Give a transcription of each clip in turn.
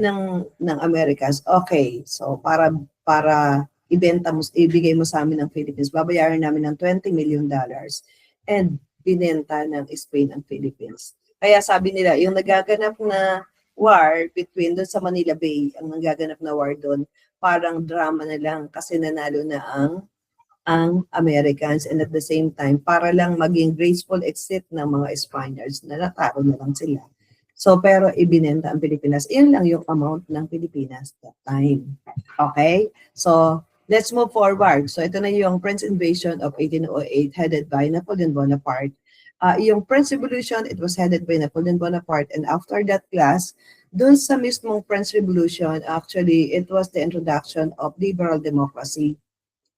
ng Americans, okay, so para ibigay mo sa amin ng Philippines, babayaran namin ng $20 million and binenta ng Spain ang Philippines. Kaya sabi nila, yung nagaganap na war between doon sa Manila Bay, ang nagaganap na war doon, parang drama na lang kasi nanalo na ang Americans, and at the same time, para lang maging graceful exit ng mga Spaniards na natalo na lang sila. So, pero ibinenta ang Pilipinas. Iyon lang yung amount ng Pilipinas that time. Okay? So, let's move forward. So, ito na yung French invasion of 1808 headed by Napoleon Bonaparte. Yung French Revolution, it was headed by Napoleon Bonaparte. And after that class, dun sa mismong French Revolution, actually, it was the introduction of liberal democracy.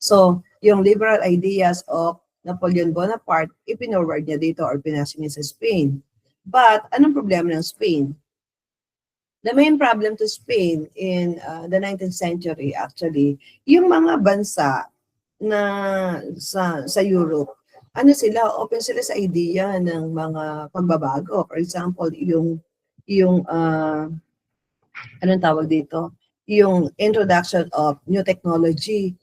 So, yung liberal ideas of Napoleon Bonaparte, ipinoward niya dito or pinasa niya sa Spain. But, anong problema ng Spain? The main problem to Spain in the 19th century, actually, yung mga bansa na sa Europe, ano sila, open sila sa idea ng mga pagbabago. For example, yung anong tawag dito? Yung introduction of new technology.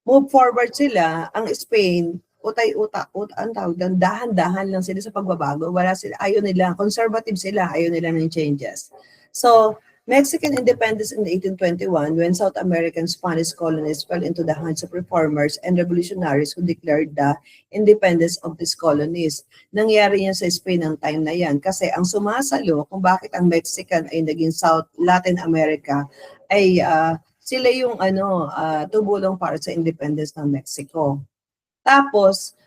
Move forward sila, ang Spain, ang tawag doon, dahan-dahan lang sila sa pagbabago. Wala sila, ayaw nila, conservative sila, ayaw nila ng changes. So, Mexican independence in 1821, when South American Spanish colonies fell into the hands of reformers and revolutionaries who declared the independence of these colonies. Nangyari yan sa Spain ng time na yan kasi ang sumasalo kung bakit ang Mexican ay naging South Latin America ay sila yung tumulong para sa independence ng Mexico. Tapos,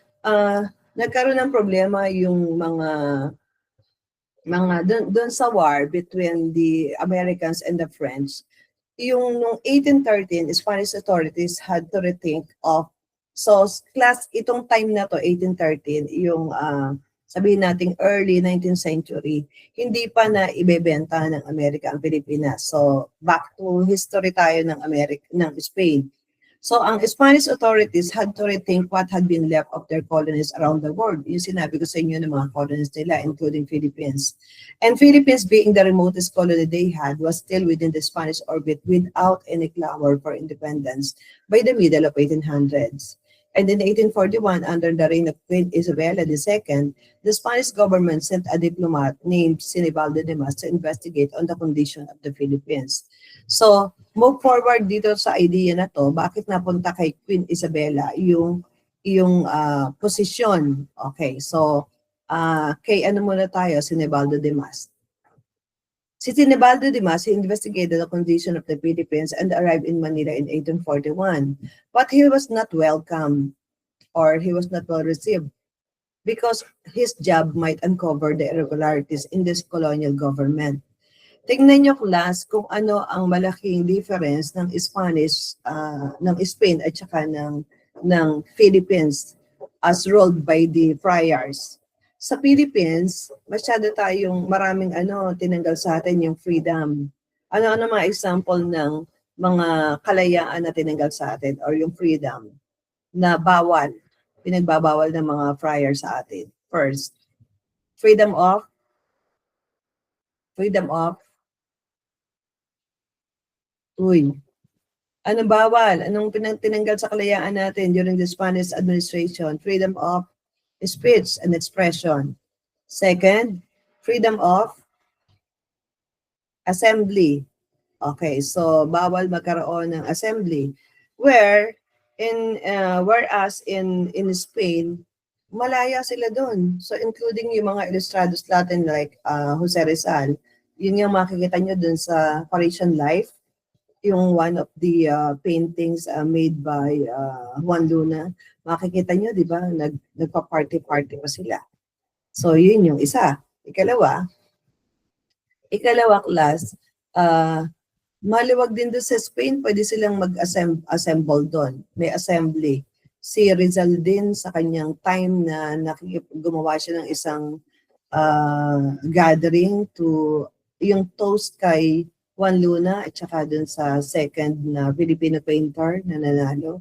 nagkaroon ng problema yung mga doon sa war between the Americans and the French. Yung nung 1813, Spanish authorities had to rethink of, so itong time na to, 1813, yung sabihin nating early 19th century, hindi pa na ibebenta ng Amerika ang Pilipinas. So, back to history tayo ng Spain. So, ang Spanish authorities had to rethink what had been left of their colonies around the world. Yung sinabi ko sa inyo ng mga colonies nila, including Philippines. And Philippines, being the remotest colony they had, was still within the Spanish orbit without any clamor for independence by the middle of 1800s. And in 1841, under the reign of Queen Isabella II, the Spanish government sent a diplomat named Sinibaldo Dimas to investigate on the condition of the Philippines. So, move forward dito sa idea na to, bakit napunta kay Queen Isabella yung posisyon. Okay, so kay ano muna tayo, Sinibaldo Dimas. Si Sinibaldo Dimas, he investigated the condition of the Philippines and arrived in Manila in 1841. But he was not welcome or he was not well received because his job might uncover the irregularities in this colonial government. Tingnan nyo class kung ano ang malaking difference ng Spanish, ng Spain at saka ng Philippines as ruled by the friars. Sa Philippines, masyado tayong maraming tinanggal sa atin yung freedom. Ano mga example ng mga kalayaan na tinanggal sa atin or yung freedom na pinagbabawal ng mga friars sa atin. First, freedom of anong bawal? Anong tinanggal sa kalayaan natin during the Spanish administration? Freedom of speech and expression. Second, freedom of assembly. Okay, so bawal magkaroon ng assembly. Whereas in Spain, malaya sila doon. So including yung mga illustrados Latin like Jose Rizal, yun yung makikita nyo doon sa Parisian Life, yung one of the paintings made by Juan Luna. Makikita nyo, di ba, nagpa-party-party pa sila. So yun yung isa. Ikalawa class, maluwag din doon sa Spain, pwede silang mag-assemble doon. May assembly. Si Rizal din sa kanyang time na gumawa siya ng isang gathering to yung toast kay Juan Luna at saka dun sa second na Filipino painter na nanalo.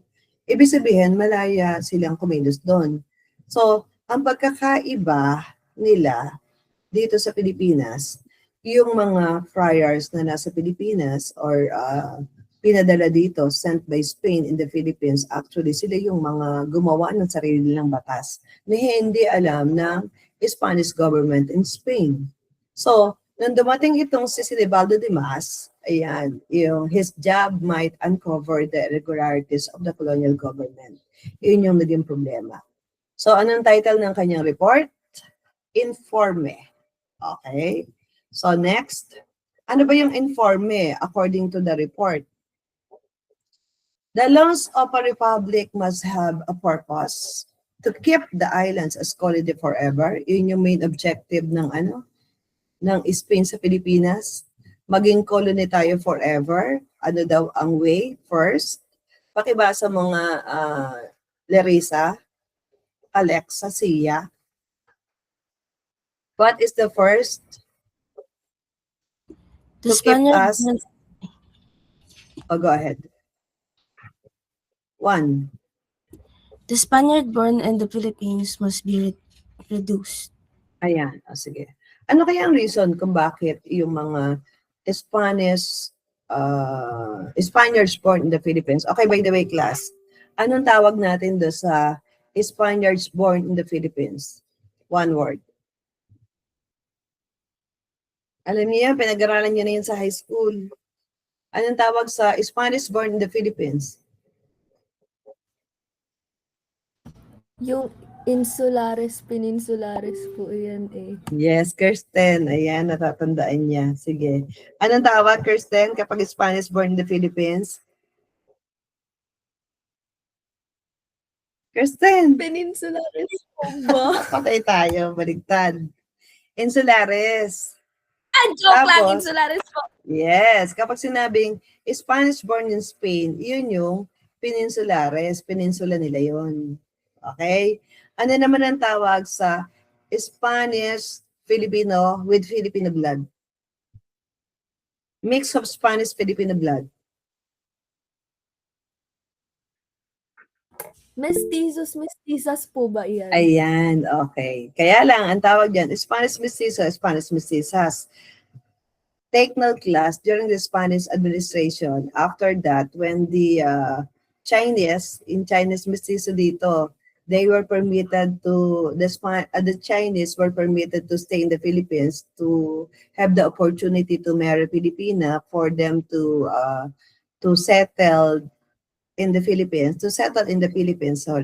Ibig sabihin, malaya silang kumilos doon. So, ang pagkakaiba nila dito sa Pilipinas, yung mga friars na nasa Pilipinas or pinadala dito, sent by Spain in the Philippines, actually sila yung mga gumawa ng sarili nilang batas na hindi alam ng Spanish government in Spain. So, nung dumating itong si Sinibaldo Dimas, ayan, his job might uncover the irregularities of the colonial government. Yun yung naging problema. So, anong title ng kanyang report? Informe. Okay? So, next. Ano ba yung informe according to the report? The laws of a republic must have a purpose to keep the islands as colony forever. Yun yung main objective ng ng Spain sa Pilipinas. Maging colony tayo forever. Ano daw ang way? First, pakibasa mo nga Larissa, Alexa, Sia. What is the first? The To keep Spaniard us. Oh, go ahead. 1. The Spaniard born in the Philippines must be reduced. Ayan, sige. Ano kaya ang reason kung bakit yung mga Spaniards born in the Philippines? Okay, by the way, class, anong tawag natin doon sa Spaniards born in the Philippines? One word. Alam niyo yan, pinag-aralan niyo na yan sa high school. Anong tawag sa Spanish born in the Philippines? Yung insulares, peninsulares po yan eh. Yes, Kirsten. Ayan, natatandaan niya. Sige. Anong tawag, Kirsten, kapag Spanish born in the Philippines? Kirsten. Peninsulares po ba? Patay tayo, baligtad. Insulares. Joke lang, Tapos, insulares po. Yes, kapag sinabing Spanish born in Spain, yun yung Peninsulares, peninsula nila yun. Okay? Ano naman ang tawag sa Spanish Filipino with Filipino blood? Mix of Spanish Filipino blood. Mestizos, mestizas po ba yan? Ayan, okay. Kaya lang, ang tawag dyan, Spanish mestizo, Spanish mestizas. Take note, class, during the Spanish administration, after that, when the Chinese mestizo dito, they were permitted to, the Chinese were permitted to stay in the Philippines to have the opportunity to marry Filipina for them to settle in the Philippines, to settle in the Philippines or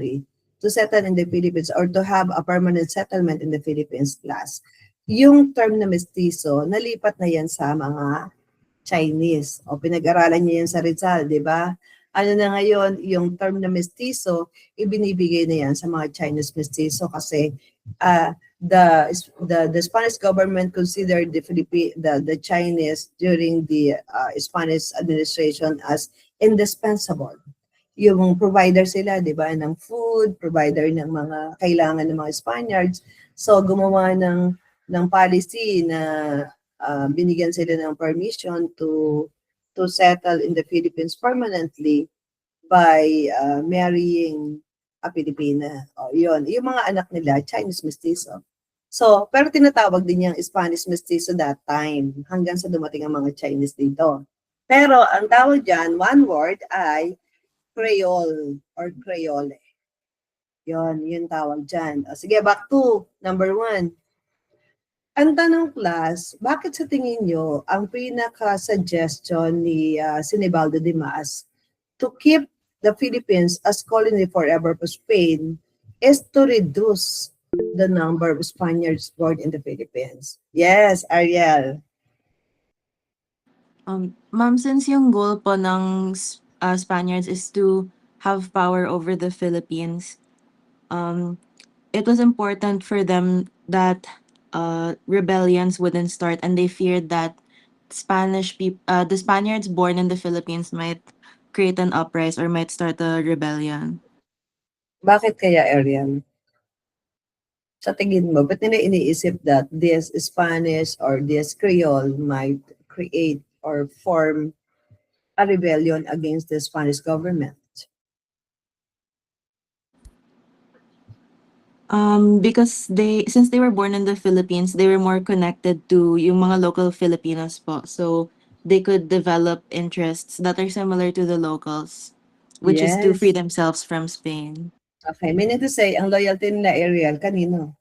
to have a permanent settlement in the Philippines, class. Yung term na mestizo, nalipat na yan sa mga Chinese. O pinag-aralan niya yan sa Rizal, di ba? Ano na ngayon, yung term na mestizo, ibinibigay na yan sa mga Chinese mestizo kasi the Spanish government considered the Chinese during the Spanish administration as indispensable. Yung provider sila, di ba, ng food, provider ng mga kailangan ng mga Spaniards. So, gumawa ng policy na binigyan sila ng permission to settle in the Philippines permanently by marrying a Filipina. O, yun. Yung mga anak nila, Chinese mestizo. So, pero tinatawag din yung Spanish mestizo that time hanggang sa dumating ang mga Chinese dito. Pero ang tawag dyan, one word ay Creole or Creole. Yun tawag dyan. O, sige, back to number 1. Ang tanong, class, bakit sa tingin nyo ang pinaka-suggestion ni Sinibaldo Dimas to keep the Philippines as colony forever for Spain is to reduce the number of Spaniards born in the Philippines? Yes, Ariel. Ma'am, since yung goal po ng Spaniards is to have power over the Philippines, it was important for them that rebellions wouldn't start, and they feared that the Spaniards born in the Philippines might create an uprising or might start a rebellion. Bakit kaya, Ariel? Sa tingin mo, ba't nila iniisip that this Spanish or this Creole might create or form a rebellion against the Spanish government? Because since they were born in the Philippines, they were more connected to yung mga local Filipinos po. So they could develop interests that are similar to the locals, which is to free Yes. themselves from Spain. Okay, meaning to say, ang loyalty nila Ariel, kanino?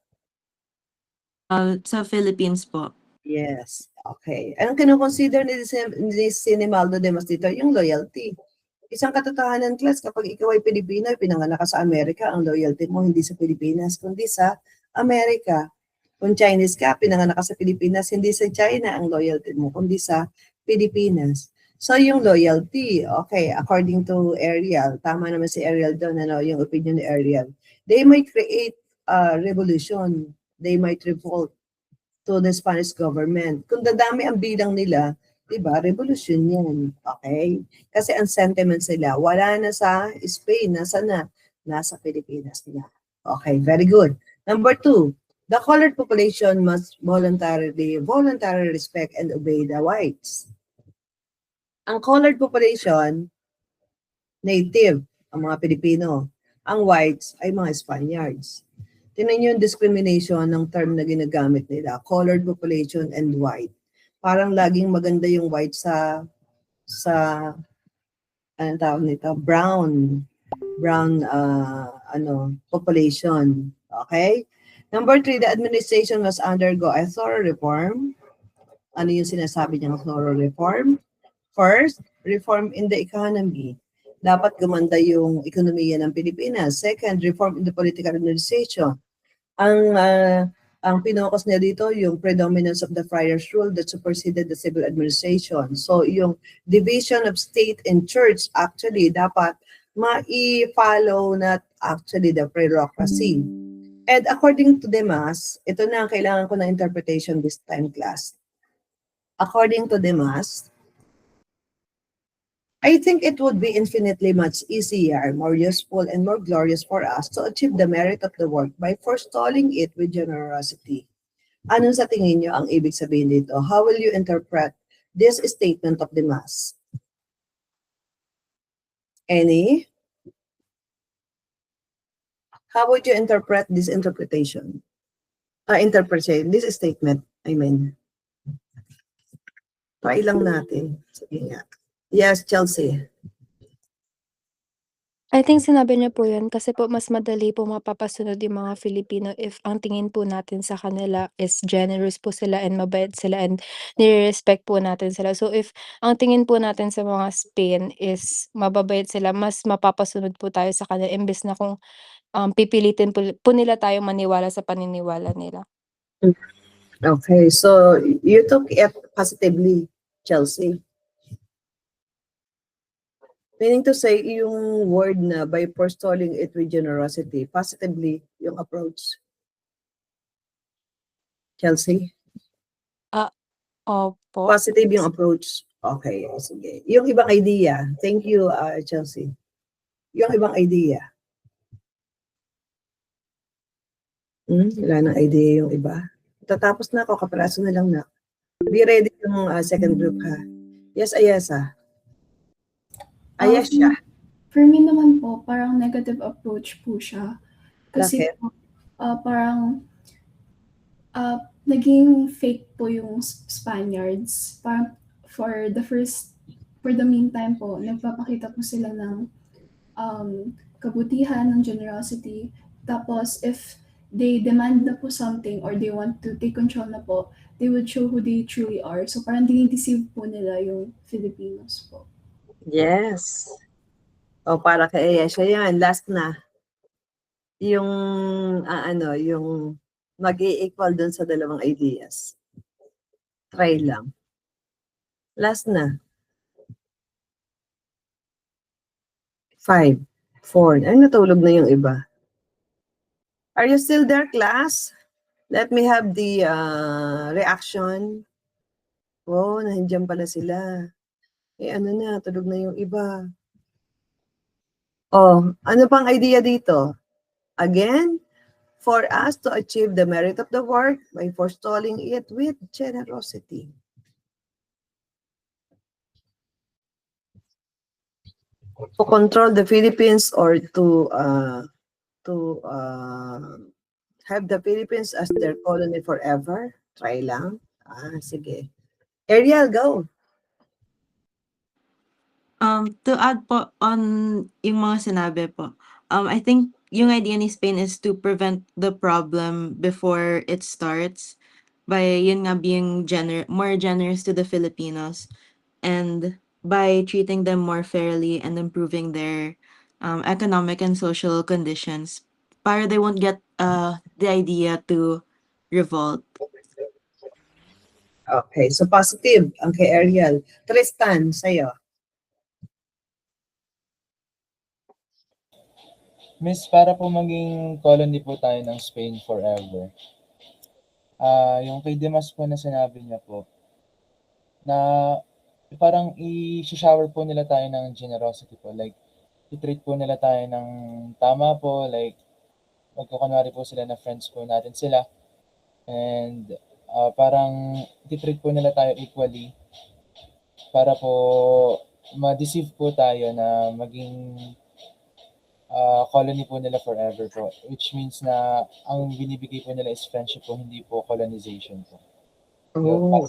Sa Philippines po. Yes. Okay. Anong kinoconsider ni Sinimaldo Demas dito? Yung loyalty. Isang katotohanan, class, kapag ikaw ay Pilipino, pinanganak ka sa Amerika, ang loyalty mo hindi sa Pilipinas, kundi sa Amerika. Kung Chinese ka, pinanganak ka sa Pilipinas, hindi sa China ang loyalty mo, kundi sa Pilipinas. So yung loyalty, okay, according to Ariel, tama naman si Ariel doon, ano, yung opinion ni Ariel, they might create a revolution, they might revolt to the Spanish government. Kung dadami ang bilang nila, di ba, revolution yan. Okay? Kasi ang sentiments nila, wala na sa Spain, nasa na? Nasa Pilipinas na. Okay, very good. Number 2, the colored population must voluntarily respect and obey the whites. Ang colored population, native, ang mga Pilipino. Ang whites ay mga Spaniards. Tingnan niyo yung discrimination ng term na ginagamit nila, colored population and white. Parang laging maganda yung white sa anong tawag nito, brown population. Okay? Number 3, the administration must undergo a thorough reform. Ano yung sinasabi niyang thorough reform? First, reform in the economy. Dapat gumanda yung ekonomiya ng Pilipinas. Second, reform in the political administration. Ang pinokus niya dito, yung predominance of the friars rule that superseded the civil administration. So, yung division of state and church, actually, dapat ma-follow na actually the bureaucracy. And according to Demas, ito na ang kailangan ko na interpretation this time, class. According to Demas, I think it would be infinitely much easier, more useful, and more glorious for us to achieve the merit of the work by forestalling it with generosity. Ano sa tingin niyo ang ibig sabihin dito? How will you interpret this statement of the mass? Any? How would you interpret this interpretation? This statement, I mean. Try lang natin. Sige nga. Yes, Chelsea. I think sinabi niya po yun kasi po mas madali po mapapasunod yung mga Filipino if ang tingin po natin sa kanila is generous po sila and mabait sila and nire-respect po natin sila. So if ang tingin po natin sa mga Spain is mababait sila, mas mapapasunod po tayo sa kanila imbes na kung pipilitin po nila tayong maniwala sa paniniwala nila. Okay, so you took it positively, Chelsea. Meaning to say, yung word na by forestalling it with generosity, positively yung approach. Chelsea? Opo. Positive yung approach. Okay, sige. Yung ibang idea. Thank you, Chelsea. Yung ibang idea. Wala nang idea yung iba. Tatapos na ako, kaparaso na lang na. Be ready yung second group, ha? Yes, Ayesa. Ayes siya. For me naman po, parang negative approach po siya. Kasi Bakit? po, parang naging fake po yung Spaniards. Parang for the meantime po, nagpapakita po sila ng kabutihan, ng generosity. Tapos if they demand na po something or they want to take control na po, they would show who they truly are. So parang dinideceive po nila yung Filipinos po. Yes. O para kay Ayesha yan, last na. Yung yung mag-i-equal dun sa dalawang ideas. Try lang. Last na. 5, 4. Ay, natulog na yung iba. Are you still there, class? Let me have the reaction. Oh, nandiyan pala sila. Ano na, tulog na yung iba. Oh, ano pang idea dito? Again, for us to achieve the merit of the work by forestalling it with generosity. To control the Philippines or to have the Philippines as their colony forever? Try lang. Sige. Ariel, go. To add po on yung mga sinabi po, I think yung idea ni Spain is to prevent the problem before it starts by yun nga being more generous to the Filipinos and by treating them more fairly and improving their economic and social conditions para they won't get the idea to revolt. Okay, so positive ang kay Ariel. Tristan, sa'yo. Miss, para po maging colony po tayo ng Spain forever. Yung kay Dimas po na sinabi niya po, na parang i-shower po nila tayo ng generosity po. Like, i-treat po nila tayo ng tama po. Like, magkukunwari po sila na friends po natin sila. And parang i-treat po nila tayo equally para po ma-deceive po tayo na maging colony po nila forever po. Which means na ang binibigay po nila is friendship po, hindi po colonization po. Oh.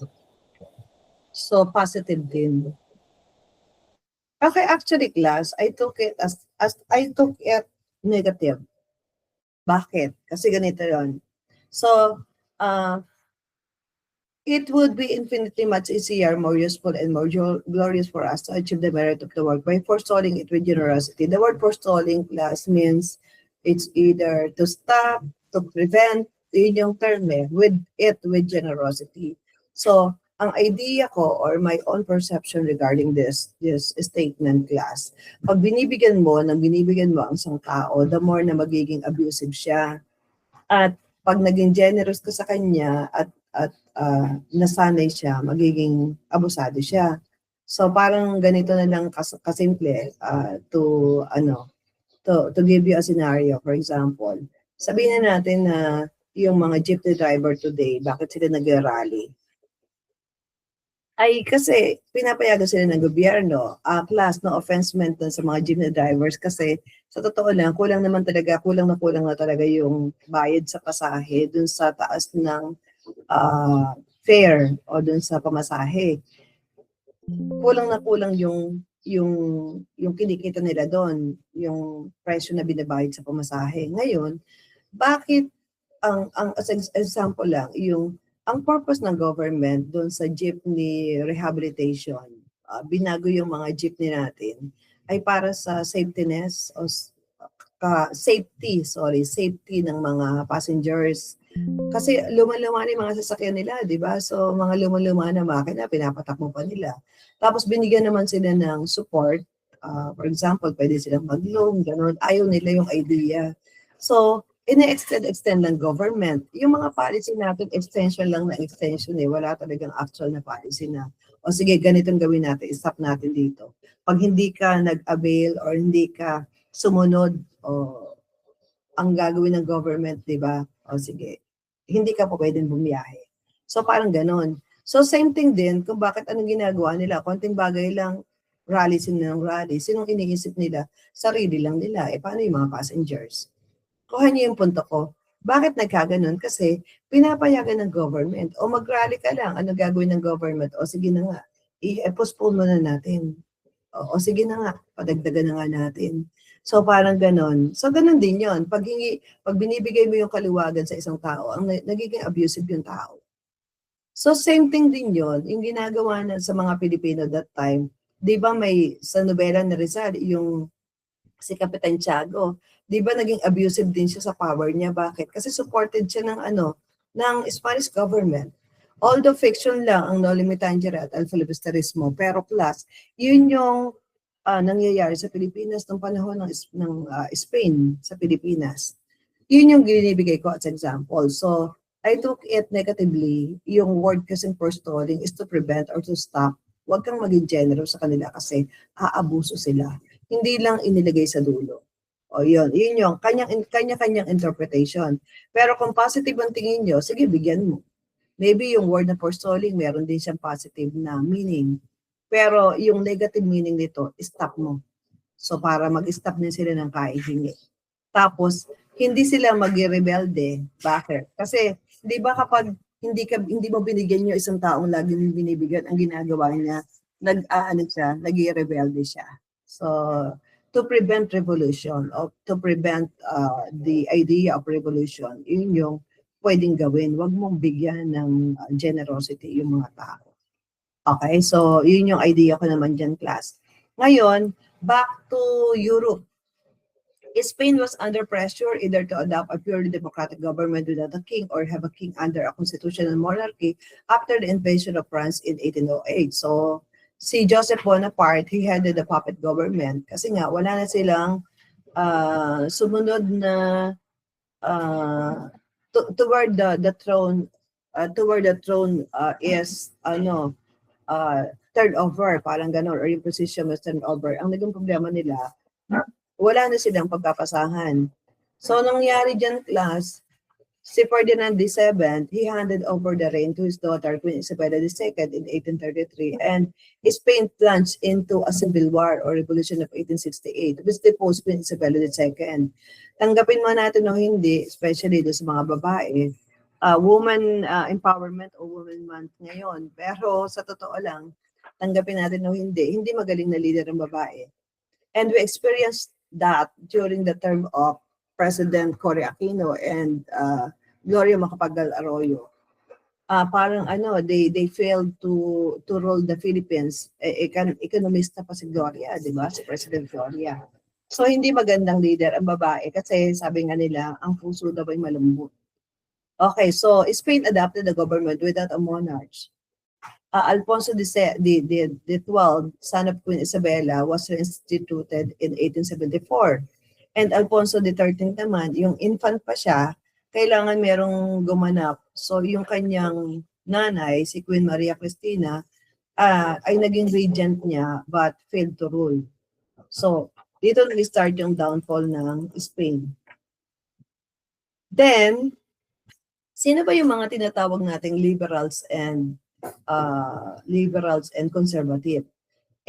So positive din. Okay, actually class, I took it as I took it negative. Bakit? Kasi ganito 'yon. So, it would be infinitely much easier, more useful, and more glorious for us to achieve the merit of the work by forestalling it with generosity. The word forestalling, class, means it's either to stop, to prevent, yun yung term with generosity. So, ang idea ko or my own perception regarding this statement, class, pag binibigyan mo ang isang tao, the more na magiging abusive siya. At pag naging generous ka sa kanya at nasanay siya, magiging abusado siya. So parang ganito na lang kasimple to give you a scenario. For example, sabihin na natin na yung mga jeepney driver today, bakit sila nag-rally? Ay kasi pinapayagan sila ng gobyerno. Class, no offense meant sa mga jeepney drivers kasi sa totoo lang, kulang na talaga yung bayad sa pasahe dun sa taas ng fare o dun sa pamasahe. Kulang yung kinikita nila doon, yung presyo na binabayad sa pamasahe. Ngayon, bakit ang as example lang, ang purpose ng government doon sa jeepney rehabilitation, binago yung mga jeepney natin ay para sa safety ng mga passengers. Kasi luma-luma na yung mga sasakyan nila, di ba? So, mga luma-luma na makina, pinapatakbo pa nila. Tapos, binigyan naman sila ng support. For example, pwede silang mag-loan, gano'n. Ayaw nila yung idea. So, ina-extend ng government. Yung mga policy natin, extension lang na extension eh. Wala talagang actual na policy na, o sige, ganitong gawin natin, stop natin dito. Pag hindi ka nag-avail or hindi ka sumunod, ang gagawin ng government, di ba? O sige, hindi ka pa pwedeng bumiyahe. So parang ganon. So same thing din kung bakit anong ginagawa nila. Konting bagay lang, rally sila ng rally. Sinong iniisip nila? Sarili lang nila. Paano yung mga passengers? Kuha niyo yung punto ko. Bakit nagkaganon? Kasi pinapayagan ng government. O mag-rally ka lang. Ano gagawin ng government? O sige na nga, i-postpone mo na natin. O sige na nga, padagdagan na nga natin. So parang ganon. So ganon din yon. Pag binibigay mo yung kaliwagan sa isang tao, ang nagiging abusive yung tao. So same thing din yon, yung ginagawa na sa mga Pilipino that time. Di ba may sa nobela na Rizal, yung si Kapitan Tiago, di ba naging abusive din siya sa power niya? Bakit? Kasi supported siya ng Spanish government. Although fiction lang ang Noli Me Tangere at El Filibusterismo, pero plus, yun yung nangyayari sa Pilipinas ng panahon ng Spain sa Pilipinas. Yun yung ginibigay ko as example. So, I took it negatively. Yung word kasing forestalling is to prevent or to stop. Huwag kang maging generous sa kanila kasi aabuso sila. Hindi lang inilagay sa dulo. O yun yung kanya-kanyang interpretation. Pero kung positive ang tingin nyo, sige, bigyan mo. Maybe yung word na forestalling, meron din siyang positive na meaning. Pero yung negative meaning nito, stop mo. So para mag-stop din sila ng kahihingi. Tapos, hindi sila magre-rebelde. Bakit? Kasi, di ba kapag hindi mo binigyan yung isang taong lagi mong binibigyan, ang ginagawa niya, nag-rebelde siya. So, to prevent revolution, or to prevent the idea of revolution, yun yung pwedeng gawin. Huwag mong bigyan ng generosity yung mga tao. Okay, so yun yung idea ko naman dyan, class. Ngayon, back to Europe. Spain was under pressure either to adopt a purely democratic government without a king or have a king under a constitutional monarchy after the invasion of France in 1808. So, si Joseph Bonaparte, he headed the puppet government kasi nga wala na silang sumunod na toward the throne is turnover, parang gano'n, or yung position was turnover. Ang naging problema nila, wala na silang pagpapasahan. So, nangyari dyan, class, si Ferdinand VII, he handed over the reign to his daughter, Queen Isabella II in 1833, and Spain plunged into a civil war or revolution of 1868, which deposed Queen Isabella II. Tanggapin mo natin o hindi, especially sa mga babae, woman empowerment o woman month ngayon. Pero sa totoo lang, tanggapin natin o hindi magaling na leader ang babae. And we experienced that during the term of President Cory Aquino and Gloria Macapagal-Arroyo. Parang they failed to rule the Philippines. Economista pa si Gloria, di ba? Si President Gloria. So hindi magandang leader ang babae kasi sabi nga nila, ang puso daw ay malambot. Okay, so Spain adopted the government without a monarch. Alfonso XII, son of Queen Isabella, was reinstituted in 1874. And Alfonso XIII naman, yung infant pa siya, kailangan merong gumanap. So yung kanyang nanay, si Queen Maria Cristina, ay naging regent niya but failed to rule. So dito nag-start yung downfall ng Spain. Then, sino ba yung mga tinatawag nating liberals and conservative?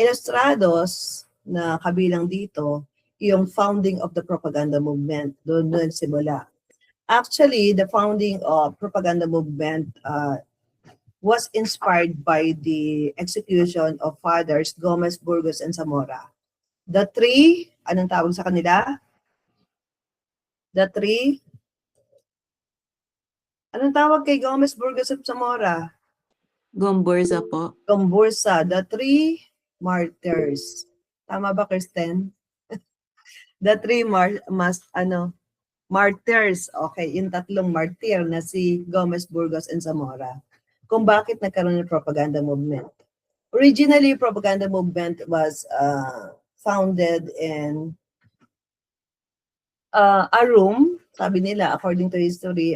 Ilustrados na kabilang dito, yung founding of the propaganda movement. Doon simula. Actually, the founding of propaganda movement was inspired by the execution of Fathers Gomez, Burgos, and Zamora. The three, anong tawag sa kanila? The three, anong tawag kay Gomez, Burgos, at Zamora? Gomburza po. Gomburza, the three martyrs. Tama ba, Kristen? The three martyrs. Okay, yung tatlong martyr na si Gomez, Burgos, and Zamora. Kung bakit nagkaroon ng propaganda movement. Originally, propaganda movement was founded in a room, sabi nila, according to history,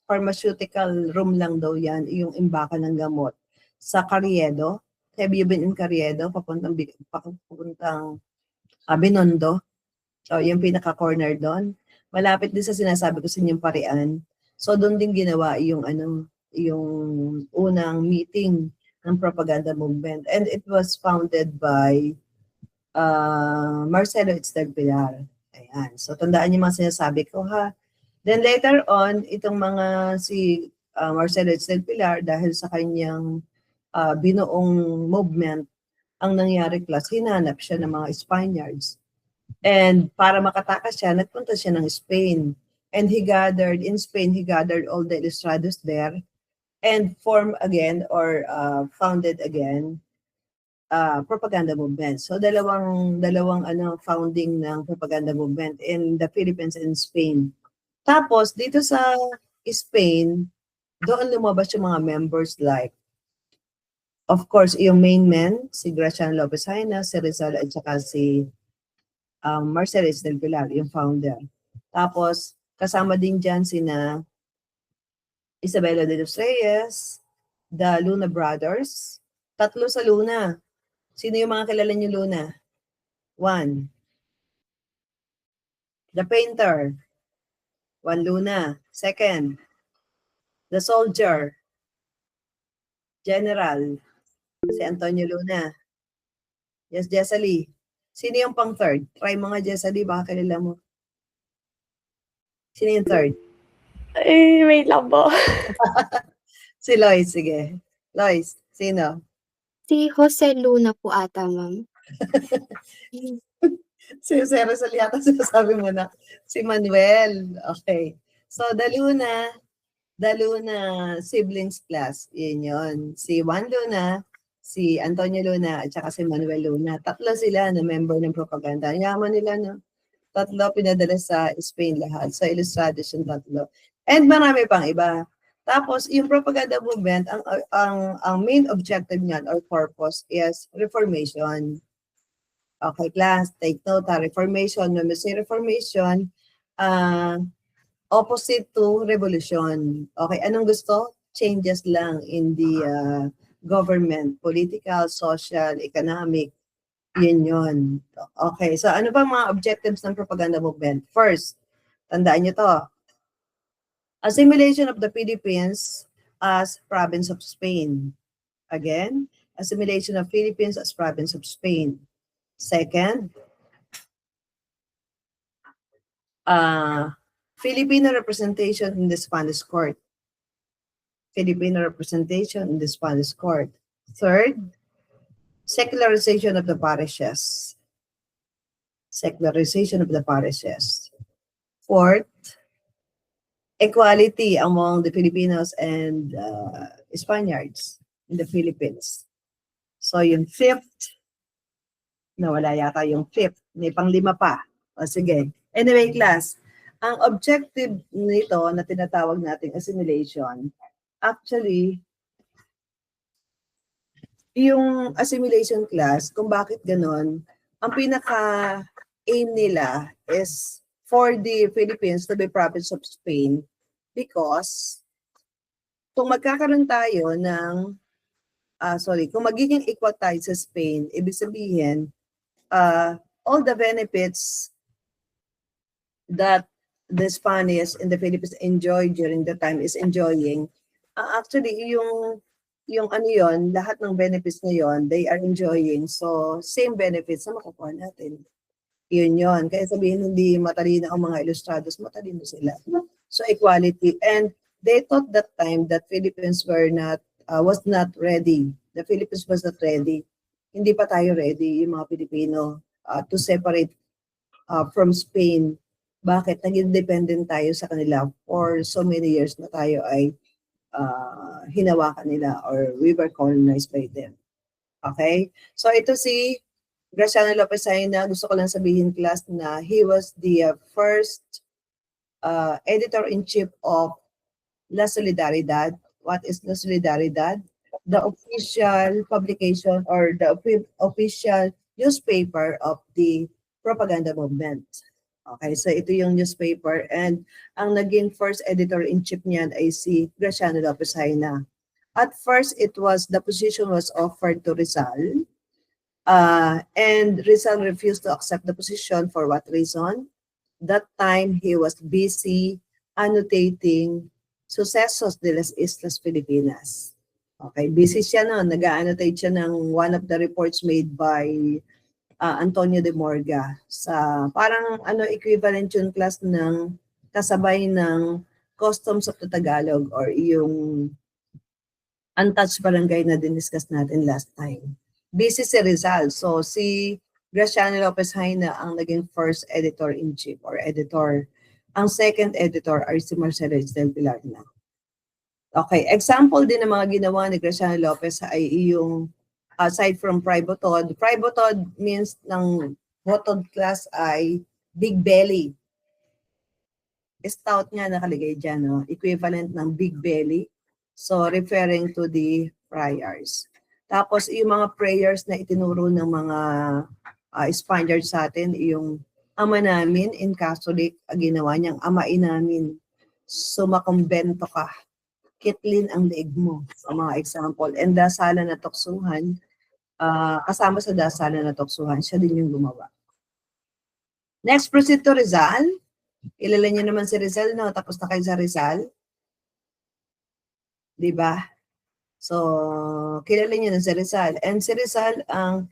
pharmaceutical room lang daw yan, yung imbakan ng gamot sa Carriedo. Have you been in Carriedo? Papuntang Binondo. So, yung pinaka-corner doon. Malapit din sa sinasabi ko sa inyong Parian. So, doon din ginawa yung unang meeting ng propaganda movement. And it was founded by Marcelo Itzdag Pilar. Ayan. So, tandaan niyo mga sinasabi ko, ha? Then later on, itong mga si Marcelo Itzdag Pilar, dahil sa kanyang binuong movement, ang nangyari, class, hinanap siya ng mga Spaniards. And para makatakas siya, nagpunta siya ng Spain. And in Spain, he gathered all the ilustrados there and formed again or founded again propaganda movement. So dalawang founding ng propaganda movement in the Philippines and Spain. Tapos dito sa Spain, doon lumabas yung mga members like, of course, yung main men, si Graciano Lopez Haina, si Rizal at saka si Marcelo del Pilar, yung founder. Tapos kasama din dyan sina Isabela de los Reyes, the Luna Brothers, tatlo sa Luna. Sino yung mga kilala niyo Luna? One. The painter. Juan Luna. Second. The soldier. General. Si Antonio Luna. Yes, Jesali. Sino yung pang third? Try mga Jesali, baka kilala mo. Sino yung third? Eh, wait lang po. Si Lois, sige. Lois, sino? Si Jose Luna po ata, ma'am. Si Jose Rizal yata sinasabi mo na. Si Manuel. Okay. So, the Luna siblings class. Yun yun. Si Juan Luna, si Antonio Luna, at saka si Manuel Luna. Tatlo sila na member ng propaganda. Yaman nila, no? Tatlo pinadala sa Spain lahat. Sa Ilustrados yung tatlo. And marami pang iba. Tapos, yung propaganda movement, ang main objective niyan or purpose is reformation. Okay, class, take note, reformation. When we say reformation, opposite to revolution. Okay, anong gusto? Changes lang in the government, political, social, economic, yun. Okay, so ano ba mga objectives ng propaganda movement? First, tandaan nyo to, assimilation of the Philippines as province of Spain. Again, assimilation of Philippines as province of Spain. Second, Filipino representation in the Spanish court. Filipino representation in the Spanish court. Third, secularization of the parishes. Secularization of the parishes. Fourth, equality among the Filipinos and Spaniards in the Philippines. So yung fifth, nawala yata yung fifth, may panglima pa. O sige. Anyway, class, ang objective nito na tinatawag nating assimilation, actually, yung assimilation class, kung bakit ganon, ang pinaka-aim nila is for the Philippines to be province of Spain because kung magkakaroon tayo ng, kung magiging equal tayo sa Spain, ibig sabihin, all the benefits that the Spanish in the Philippines enjoy during the time is enjoying. Actually, yung ano yun, lahat ng benefits na yun, they are enjoying. So, same benefits na makukuha natin. Yun. Kaya sabihin, hindi matalino ang mga Ilustrados, matalino sila. So, equality. And they thought that time that Philippines was not ready. The Philippines was not ready. Hindi pa tayo ready, yung mga Pilipino, to separate from Spain. Bakit? Naging dependent tayo sa kanila for so many years na tayo ay hinawakan nila or we were colonized by them. Okay? So ito si Graciano Lopez Haina, gusto ko lang sabihin class na he was the first editor-in-chief of La Solidaridad. What is La Solidaridad? The official publication or the official newspaper of the propaganda movement. Okay, so ito yung newspaper and ang naging first editor-in-chief niyan ay si Graciano Lopez Haina. At first, the position was offered to Rizal and Rizal refused to accept the position for what reason? That time, he was busy annotating Sucesos de las Islas Filipinas. Okay, busy siya noon. Nag-annotate siya ng one of the reports made by Antonio de Morga sa parang equivalent yung class ng kasabay ng Customs of the Tagalog or yung untouched barangay na diniscuss natin last time. Busy si Rizal. So si Graciano Lopez Haina ang naging first editor-in-chief or editor. Ang second editor ay si Marcelo Estel Pilar na. Okay, example din ng mga ginawa ni Graciano Lopez ay yung aside from Pribotod means ng botod class ay big belly. Stout nga nakalagay dyan, no? Equivalent ng big belly. So, referring to the prayers. Tapos, yung mga prayers na itinuro ng mga Spaniards sa atin, yung ama namin in Catholic, ginawa niyang amain namin. Sumakumbento ka. Kitlin ang leeg mo. Sa mga example. And dasalan na tuksuhan, kasama sa dasalan na tuksuhan, siya din yung gumawa. Next, proceed to Rizal. Kilala niyo naman si Rizal, no? Tapos na kayo sa Rizal. Diba? So, kilala niyo na si Rizal. And si Rizal ang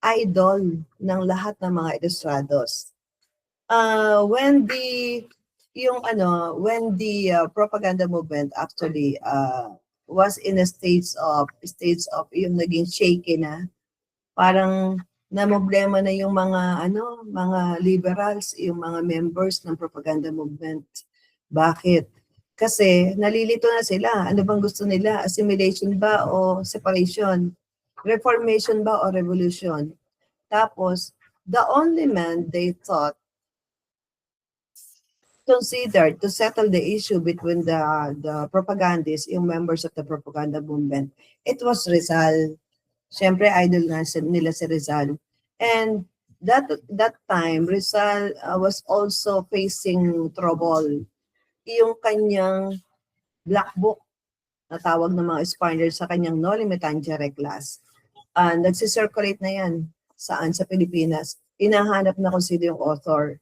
idol ng lahat ng mga Ilustrados. When the yung when the propaganda movement actually was in a stage of yung naging shaky na, parang problema na yung mga liberals, yung mga members ng propaganda movement. Bakit? Kasi nalilito na sila. Ano bang gusto nila? Assimilation ba o separation? Reformation ba o revolution? Tapos, the only man they thought considered to settle the issue between the propagandists, yung members of the propaganda movement, it was Rizal. Siyempre, idol nga nila si Rizal. And that time, Rizal was also facing trouble. Yung kanyang black book, na tawag ng mga Spaniards sa kanyang No Limitantia Reclas. Nagsisirculate na yan. Saan? Sa Pilipinas. Hinahanap na kung sino yung author.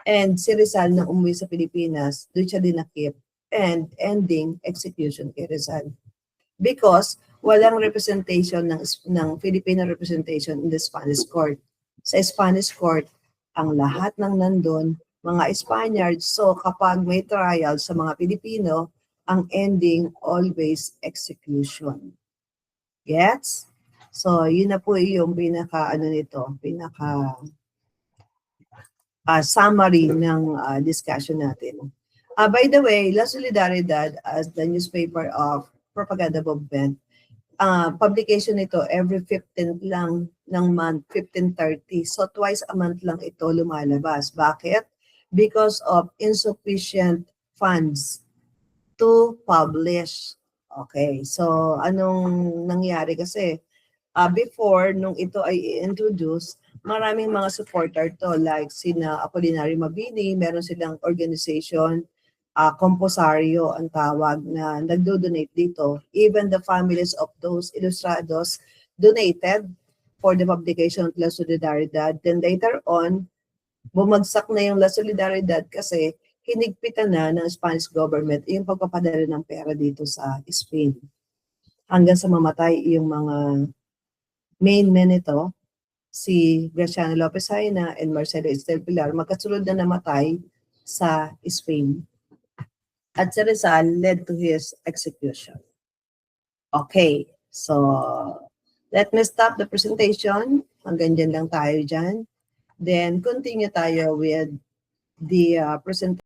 And si Rizal na umuwi sa Pilipinas, doon siya dinakip and ending execution kay Rizal. Because walang representation ng Filipino representation in the Spanish court. Sa Spanish court, ang lahat ng nandun, mga Spaniards. So kapag may trial sa mga Pilipino, ang ending always execution. Gets? So yun na po yung pinaka summary ng discussion natin. By the way, La Solidaridad as the newspaper of propaganda movement, publication nito every 15th lang ng month, 15:30. So twice a month lang ito lumalabas. Bakit? Because of insufficient funds to publish. Okay, so anong nangyari kasi? Before, nung ito ay i-introduce, maraming mga supporter to, like sina Apolinario Mabini, meron silang organization, Composario ang tawag, na nagdo-donate dito. Even the families of those ilustrados donated for the publication of La Solidaridad. Then later on, bumagsak na yung La Solidaridad kasi hinigpitan na ng Spanish government yung pagpapadala ng pera dito sa Spain. Hanggang sa mamatay yung mga main men ito, si Graciano Lopez Haina and Marcelo Estel Pilar, magkasunod na namatay sa Spain. At si Rizal led to his execution. Okay, so let me stop the presentation. Hanggang dyan lang tayo dyan. Then continue tayo with the presentation.